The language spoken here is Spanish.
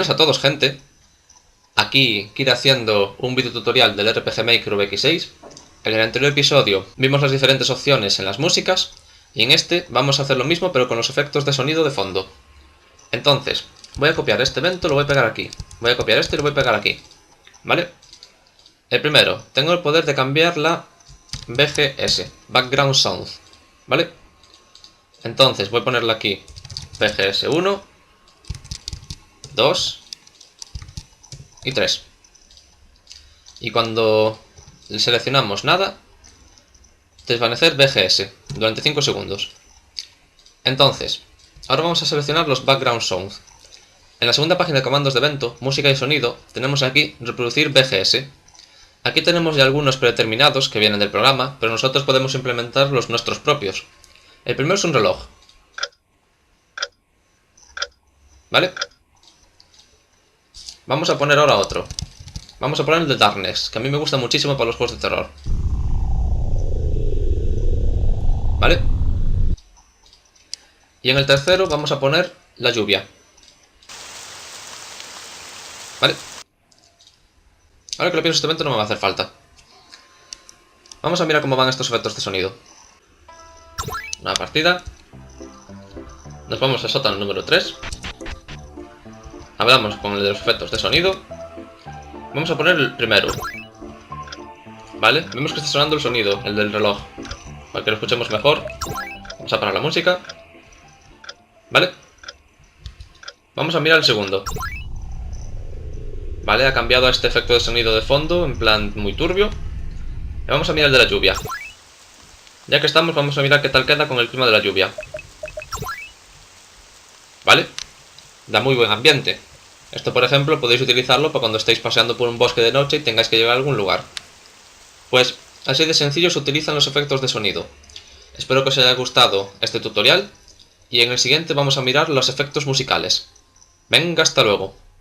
Buenas a todos, gente. Aquí Kira haciendo un video tutorial del RPG Maker VX6. En el anterior episodio vimos las diferentes opciones en las músicas y en este vamos a hacer lo mismo pero con los efectos de sonido de fondo. Entonces, voy a copiar este evento, lo voy a pegar aquí. Voy a copiar este y lo voy a pegar aquí. ¿Vale? El primero, tengo el poder de cambiar la BGS, Background Sound. ¿Vale? Entonces voy a ponerle aquí BGS 1, 2 y 3. Y cuando seleccionamos nada, desvanecer BGS durante 5 segundos. Entonces, ahora vamos a seleccionar los Background Sound. En la segunda página de comandos de evento, música y sonido, tenemos aquí reproducir BGS. Aquí tenemos ya algunos predeterminados que vienen del programa, pero nosotros podemos implementar los nuestros propios. El primero es un reloj. ¿Vale? Vamos a poner ahora otro. Vamos a poner el de Darkness, que a mí me gusta muchísimo para los juegos de terror. ¿Vale? Y en el tercero vamos a poner la lluvia. ¿Vale? Ahora que lo pienso, este evento no me va a hacer falta. Vamos a mirar cómo van estos efectos de sonido. Nueva partida. Nos vamos al sótano número 3. Hablamos con el de los efectos de sonido. Vamos a poner el primero. ¿Vale? Vemos que está sonando el sonido, el del reloj. Para que lo escuchemos mejor. Vamos a parar la música. ¿Vale? Vamos a mirar el segundo. ¿Vale? Ha cambiado a este efecto de sonido de fondo, en plan muy turbio. Y vamos a mirar el de la lluvia. Ya que estamos, vamos a mirar qué tal queda con el clima de la lluvia. ¿Vale? Da muy buen ambiente. Esto, por ejemplo, podéis utilizarlo para cuando estéis paseando por un bosque de noche y tengáis que llegar a algún lugar. Pues, así de sencillo se utilizan los efectos de sonido. Espero que os haya gustado este tutorial, y en el siguiente vamos a mirar los efectos musicales. Venga, hasta luego.